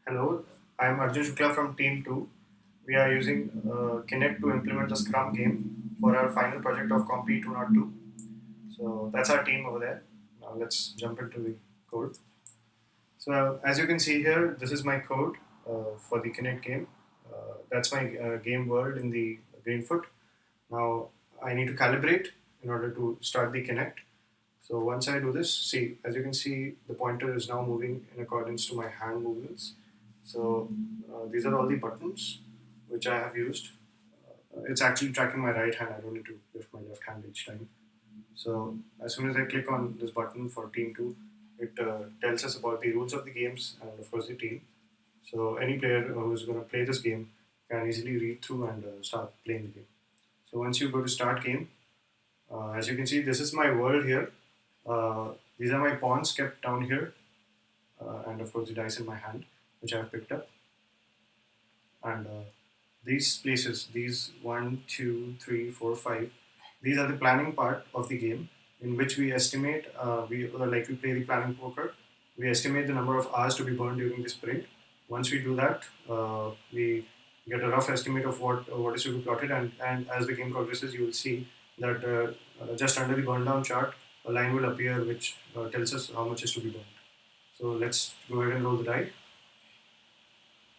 Hello, I am Arjun Shukla from Team 2. We are using Kinect to implement the Scrum game for our final project of Compy 202. So that's our team over there. Now let's jump into the code. So as you can see here, this is my code for the Kinect game. That's my game world in the Greenfoot. Now I need to calibrate in order to start the Kinect. So once I do this, see, as you can see, the pointer is now moving in accordance to my hand movements. So these are all the buttons which I have used. It's actually tracking my right hand. I don't need to lift my left hand each time. So as soon as I click on this button for Team 2, it tells us about the rules of the games and of course the team. So any player who is going to play this game can easily read through and start playing the game. So once you go to start game, as you can see, this is my world here. Uh, these are my pawns kept down here, and of course the dice in my hand, which I have picked up. And these places, these 1, 2, 3, 4, 5, these are the planning part of the game, in which we estimate, we play the planning poker. We estimate the number of hours to be burned during the sprint. Once we do that, we get a rough estimate of what is to be plotted, and as the game progresses, you will see that just under the burn down chart, a line will appear which tells us how much is to be burned. So let's go ahead and roll the die.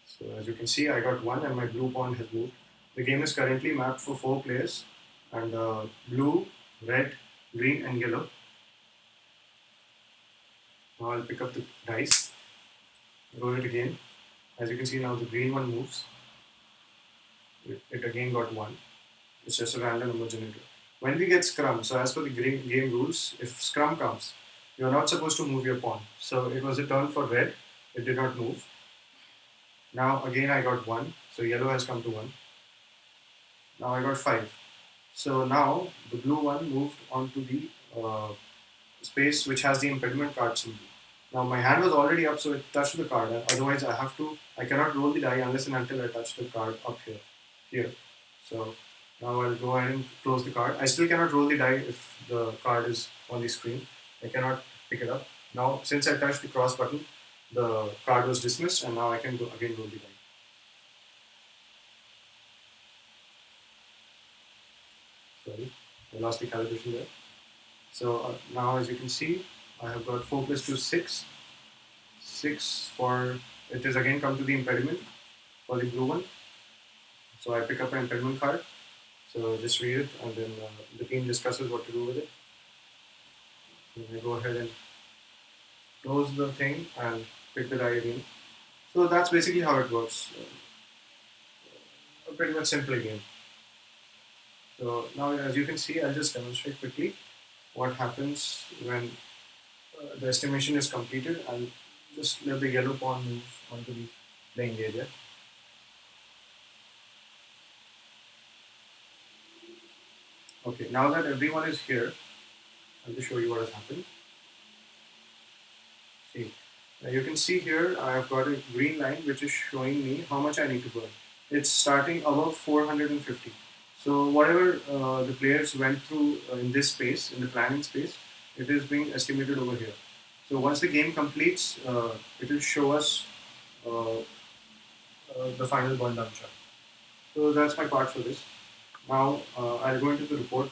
So as you can see, I got one and my blue pawn has moved. The game is currently mapped for 4 players, and blue, red, green and yellow. Now I'll pick up the dice, roll it again. As you can see now the green one moves. It again got one. It's just a random number generator. When we get scrum, so as per the game rules, if scrum comes, you're not supposed to move your pawn. So it was a turn for red, it did not move. Now again I got one, so yellow has come to one. Now I got five. So now the blue one moved onto the space which has the impediment card symbol. Now my hand was already up, so it touched the card. Otherwise, I cannot roll the die unless and until I touch the card up here. So now I'll go ahead and close the card. I still cannot roll the die if the card is on the screen. I cannot pick it up. Now, since I touched the cross button, the card was dismissed, and now I can go again roll the die. Sorry, I lost the calibration there. So now, as you can see, I have got 4 plus 2, 6. 6 for, it is again come to the impediment for the blue one. So I pick up an impediment card. So just read it, and then the team discusses what to do with it. And I go ahead and close the thing and pick the die again. So that's basically how it works. A pretty much simple game. So now, as you can see, I'll just demonstrate quickly what happens when the estimation is completed. I'll just let the yellow pawn move onto the playing area. Okay, now that everyone is here, I'll just show you what has happened. See, you can see here I have got a green line which is showing me how much I need to burn. It's starting above 450. So whatever the players went through in this space, in the planning space, it is being estimated over here. So once the game completes, it will show us the final burn down chart. So that's my part for this. Now I'll go into the report.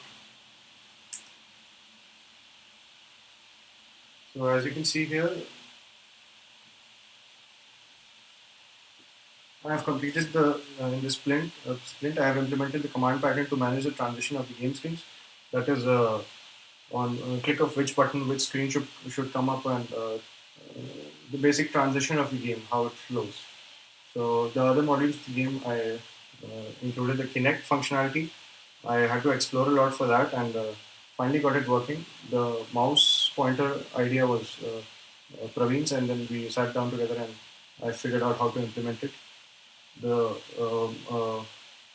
So as you can see here, I have completed the in this sprint. I have implemented the command pattern to manage the transition of the game screens. That is on click of which button, which screen should come up, and the basic transition of the game, how it flows. So the other modules of the game, I included the Kinect functionality. I had to explore a lot for that, and finally got it working. The mouse pointer idea was Praveen's, and then we sat down together and I figured out how to implement it. The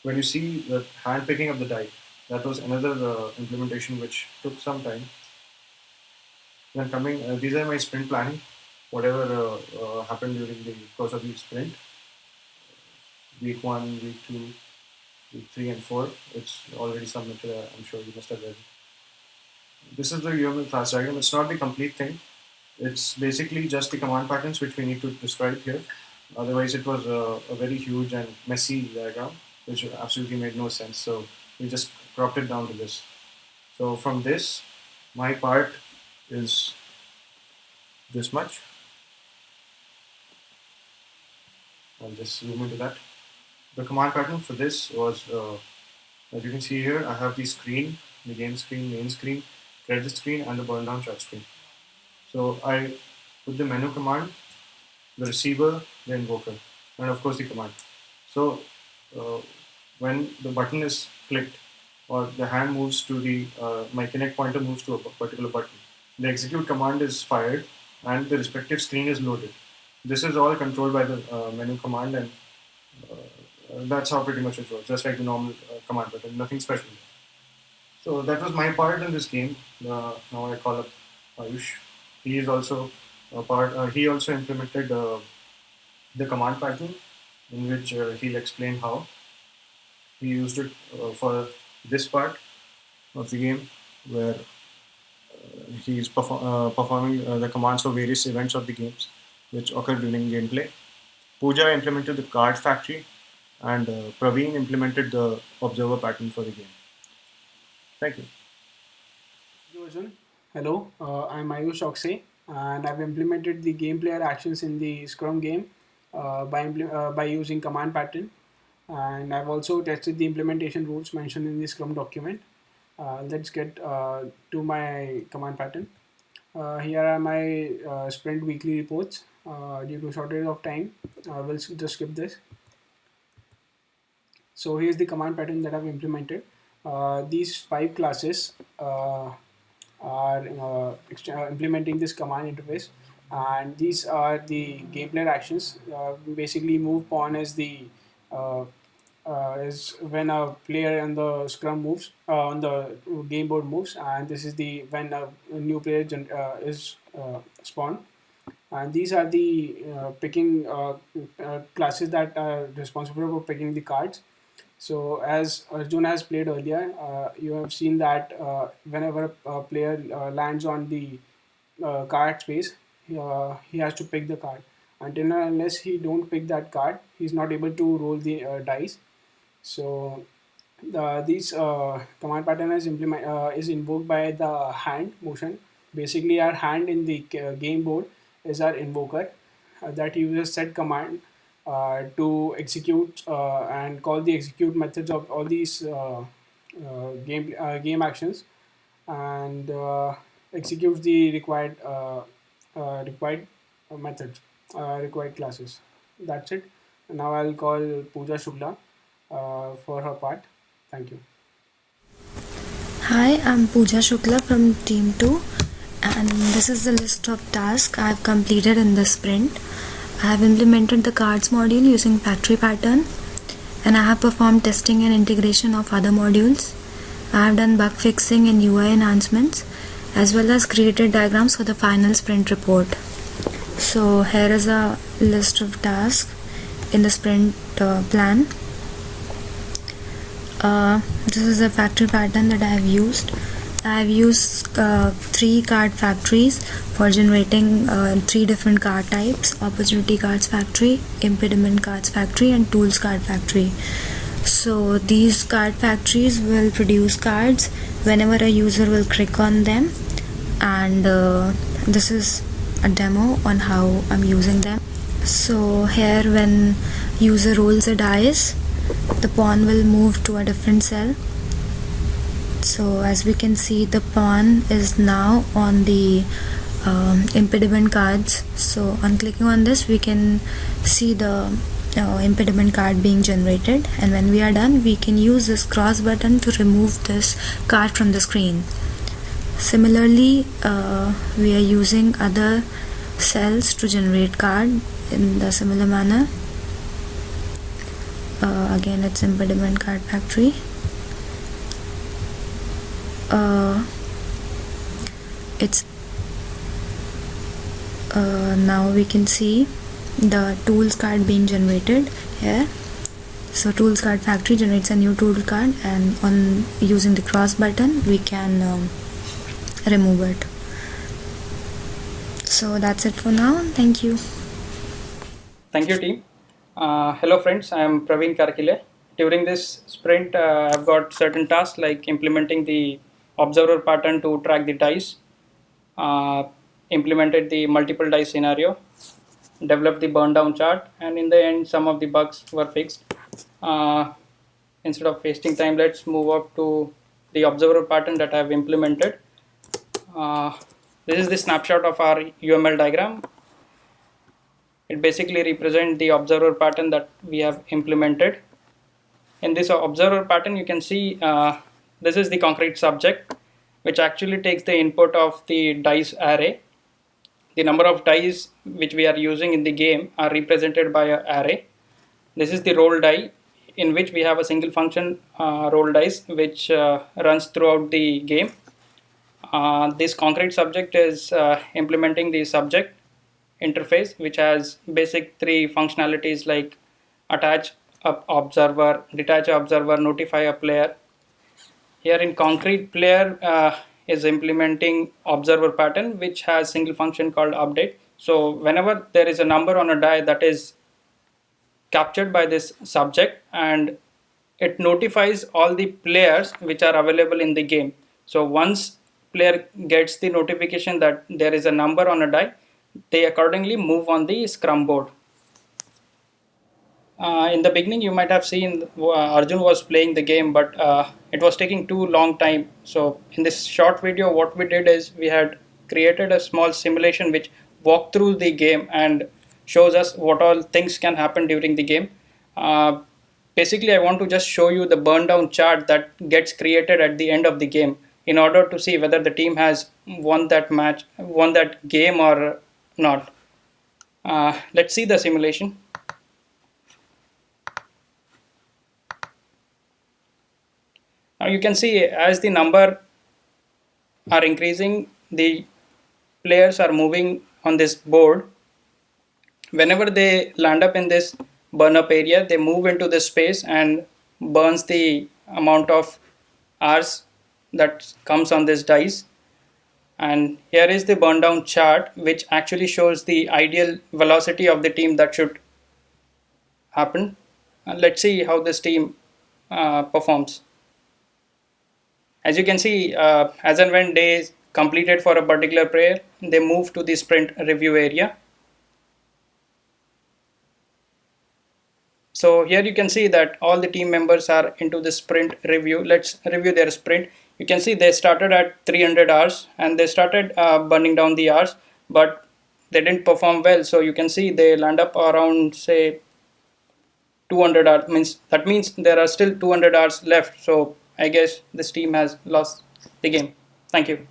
When you see the hand picking up the die, that was another implementation which took some time. Then coming, these are my sprint planning. Whatever happened during the course of the sprint, week 1, week 2, week 3 and 4. It's already submitted. I'm sure you must have read it. This is the UML class diagram. It's not the complete thing. It's basically just the command patterns which we need to describe here. Otherwise, it was a very huge and messy diagram, which absolutely made no sense. So we just cropped it down to this. So from this, my part is this much. I'll just zoom into that. The command pattern for this was, as you can see here, I have the screen, the game screen, main screen, credit screen, and the burn down shut screen. So I put the menu command, the receiver, the invoker, and of course the command. So uh, when the button is clicked or the hand moves to the my Kinect pointer moves to a particular button, the execute command is fired and the respective screen is loaded. This is all controlled by the menu command, and that's how pretty much it works, just like the normal command button, nothing special. So that was my part in this game. Now I call up Ayush. He is also a part. He also implemented the command pattern, in which he'll explain how he used it for this part of the game, where he's performing the commands for various events of the games which occur during gameplay. Pooja implemented the card factory, and Praveen implemented the observer pattern for the game. Thank you. Arjun. Hello, I'm Ayush Oksay, and I've implemented the game player actions in the Scrum game by using command pattern, and I've also tested the implementation rules mentioned in the Scrum document. Let's get to my command pattern. Here are my sprint weekly reports. Due to shortage of time, we'll just skip this. So here's the command pattern that I've implemented. These 5 classes are implementing this command interface, and these are the gameplay actions. Basically, move pawn uh, is when a player on the scrum moves on the game board moves, and this is the when a new player is spawned. And these are the picking classes that are responsible for picking the cards. So as Arjun has played earlier, you have seen that whenever a player lands on the card space, he has to pick the card. Until and unless he don't pick that card, he's not able to roll the dice. So these command pattern is invoked by the hand motion. Basically, our hand in the game board is our invoker that uses set command to execute and call the execute methods of all these game actions, and executes the required methods, required classes. That's it. Now I'll call Pooja Shukla for her part. Thank you. Hi, I'm Pooja Shukla from Team 2, and this is the list of tasks I have completed in this sprint. I have implemented the cards module using factory pattern, and I have performed testing and integration of other modules. I have done bug fixing and UI enhancements, as well as created diagrams for the final sprint report. So here is a list of tasks in the sprint plan. This is a factory pattern that I have used. I have used 3 card factories for generating 3 different card types: opportunity cards factory, impediment cards factory, and tools card factory. So these card factories will produce cards whenever a user will click on them, and this is a demo on how I'm using them. So here, when user rolls a dice, the pawn will move to a different cell. So as we can see, the pawn is now on the impediment cards. So on clicking on this, we can see the impediment card being generated, and when we are done, we can use this cross button to remove this card from the screen. Similarly, we are using other cells to generate card in the similar manner. Again, it's impediment card factory. It's now we can see the tools card being generated here. So tools card factory generates a new tool card, and on using the cross button we can remove it. So that's it for now. Thank you. Thank you, team. Hello, friends. I am Praveen Karkile. During this sprint, I've got certain tasks like implementing the observer pattern to track the dice, uh, implemented the multiple dice scenario, developed the burn down chart, and in the end, some of the bugs were fixed. Uh, Instead of wasting time, let's move up to the observer pattern that I've implemented. Uh, this is the snapshot of our UML diagram. It basically represents the observer pattern that we have implemented. In this observer pattern, you can see this is the concrete subject, which actually takes the input of the dice array. The number of dice which we are using in the game are represented by an array. This is the roll die, in which we have a single function roll dice which runs throughout the game. This concrete subject is implementing the subject interface, which has basic three functionalities like attach a observer, detach a observer, notify a player. Here in concrete, player is implementing observer pattern, which has single function called update. So whenever there is a number on a die that is captured by this subject, and it notifies all the players which are available in the game. So once player gets the notification that there is a number on a die, they accordingly move on the scrum board. In the beginning, you might have seen Arjun was playing the game, but it was taking too long time. So in this short video, what we did is we had created a small simulation which walked through the game and shows us what all things can happen during the game. Basically, I want to just show you the burn down chart that gets created at the end of the game in order to see whether the team has won that match, won that game or not. Let's see the simulation. Now you can see as the number are increasing, the players are moving on this board. Whenever they land up in this burn up area, they move into this space and burns the amount of hours that comes on this dice. And here is the burn down chart, which actually shows the ideal velocity of the team that should happen. And let's see how this team performs. As you can see, as and when day is completed for a particular player, they move to the sprint review area. So here you can see that all the team members are into the sprint review. Let's review their sprint. You can see they started at 300 hours and they started burning down the hours, but they didn't perform well. So you can see they land up around, say, 200 hours. That means there are still 200 hours left. So I guess this team has lost the game. Thank you.